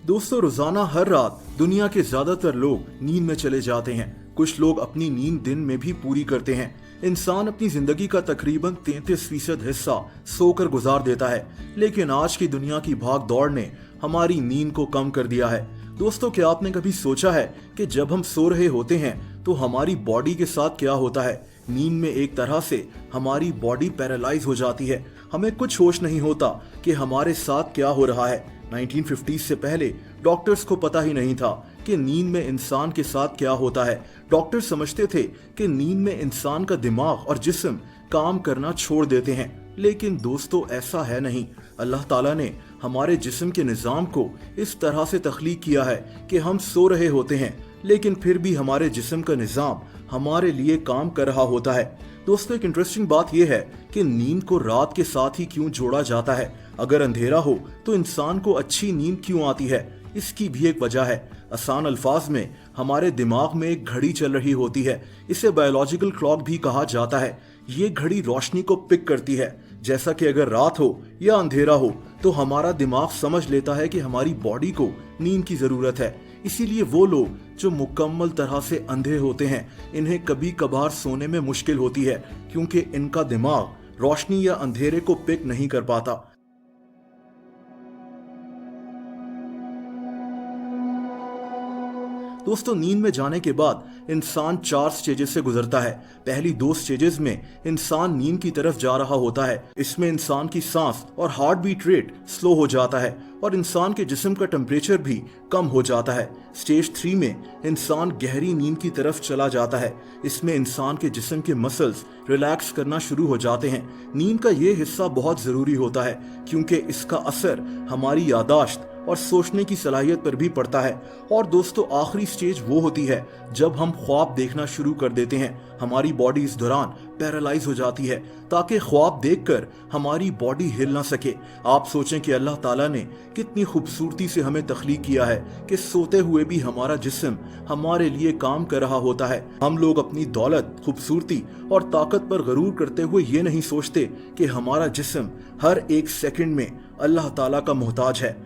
दोस्तों, रोजाना हर रात दुनिया के ज्यादातर लोग नींद में चले जाते हैं। कुछ लोग अपनी नींद दिन में भी पूरी करते हैं। इंसान अपनी जिंदगी का तकरीबन 33% हिस्सा सोकर गुजार देता है, लेकिन आज की दुनिया की भाग दौड़ ने हमारी नींद को कम कर दिया है। दोस्तों, क्या आपने कभी सोचा है कि जब हम सो रहे होते हैं तो हमारी बॉडी के साथ क्या होता है? नींद में एक तरह से हमारी बॉडी पैरालाइज हो जाती है। हमें कुछ होश नहीं होता कि हमारे साथ क्या हो रहा है। 1950 से पहले डॉक्टर्स को पता ही नहीं था कि नींद में इंसान के साथ क्या होता है। डॉक्टर समझते थे कि नींद में इंसान का दिमाग और जिस्म काम करना छोड़ देते हैं, लेकिन दोस्तों ऐसा है नहीं। अल्लाह ताला ने हमारे जिस्म के निज़ाम को इस तरह से तख्लीक किया है कि हम सो रहे होते हैं, लेकिन फिर भी हमारे जिस्म का निज़ाम हमारे लिए काम कर रहा होता है। दोस्तों, एक इंटरेस्टिंग बात यह है कि नींद को रात के साथ ही क्यों जोड़ा जाता है। अगर अंधेरा हो तो इंसान को अच्छी नींद क्यों आती है? इसकी भी एक वजह है। आसान अल्फाज में हमारे दिमाग में एक घड़ी चल रही होती है। इसे बायोलॉजिकल क्लॉक भी कहा जाता है। ये घड़ी रोशनी को पिक करती है। जैसा कि अगर रात हो या अंधेरा हो तो हमारा दिमाग समझ लेता है कि हमारी बॉडी को नींद की जरूरत है। इसीलिए वो लोग जो मुकम्मल तरह से अंधे होते हैं, इन्हें कभी कभार सोने में मुश्किल होती है, क्योंकि इनका दिमाग रोशनी या अंधेरे को पिक नहीं कर पाता। दोस्तों, नींद में जाने के बाद इंसान 4 स्टेजेस से गुजरता है। पहली 2 स्टेजेस में इंसान नींद की तरफ जा रहा होता है। इसमें इंसान की सांस और हार्ट बीट रेट स्लो हो जाता है और इंसान के जिस्म का टेम्परेचर भी कम हो जाता है। स्टेज 3 में इंसान गहरी नींद की तरफ चला जाता है। इसमें इंसान के जिस्म के मसल्स रिलैक्स करना शुरू हो जाते हैं। नींद का ये हिस्सा बहुत जरूरी होता है, क्योंकि इसका असर हमारी यादाश्त और सोचने की सलाहियत पर भी पड़ता है। और दोस्तों, आखिरी स्टेज वो होती है जब हम ख्वाब देखना शुरू कर देते हैं। हमारी बॉडी इस दौरान पैरालाइज हो जाती है ताकि ख्वाब देखकर हमारी बॉडी हिल ना सके। आप सोचें कि अल्लाह ताला ने कितनी खूबसूरती से हमें तख्लीक किया है कि सोते हुए भी हमारा जिस्म हमारे लिए काम कर रहा होता है। हम लोग अपनी दौलत, खूबसूरती और ताकत पर गरूर करते हुए ये नहीं सोचते कि हमारा जिस्म हर एक सेकंड में अल्लाह ताला का मोहताज है।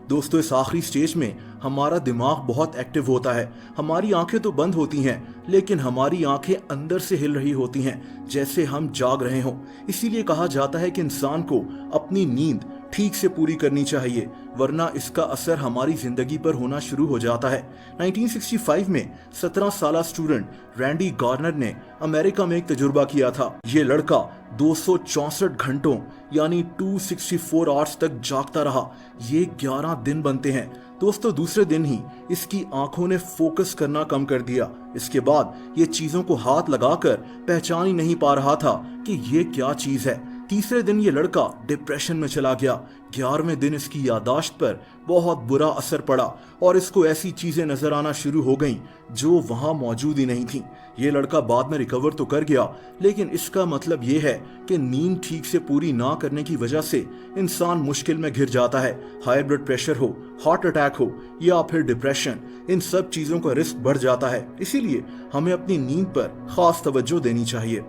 दोस्तों, इस आखिरी स्टेज में हमारा दिमाग बहुत एक्टिव होता है। हमारी आंखें तो बंद होती हैं, लेकिन हमारी आंखें अंदर से हिल रही होती हैं, जैसे हम जाग रहे हों। इसीलिए कहा जाता है कि इंसान को अपनी नींद ठीक से पूरी करनी चाहिए, वरना इसका असर हमारी जिंदगी पर होना शुरू हो जाता है। 1965 में 17 साल स्टूडेंट रैंडी गार्नर ने अमेरिका में एक तजुर्बा किया था। ये लड़का 264 घंटों यानी 264 आवर्स तक जागता रहा। ये 11 दिन बनते हैं। दोस्तों, दूसरे दिन ही इसकी आंखों ने फोकस करना कम कर दिया। इसके बाद ये चीजों को हाथ लगाकर पहचान ही नहीं पा रहा था कि ये क्या चीज है। तीसरे दिन ये लड़का डिप्रेशन में चला गया। 11वें दिन इसकी यादाश्त पर बहुत बुरा असर पड़ा और इसको ऐसी चीजें नजर आना शुरू हो गईं जो वहां मौजूद ही नहीं थी। ये लड़का बाद में रिकवर तो कर गया, लेकिन इसका मतलब ये है कि नींद ठीक से पूरी ना करने की वजह से इंसान मुश्किल में घिर जाता है। हाई ब्लड प्रेशर हो, हार्ट अटैक हो या फिर डिप्रेशन, इन सब चीजों का रिस्क बढ़ जाता है। इसीलिए हमें अपनी नींद पर खास तवज्जो देनी चाहिए।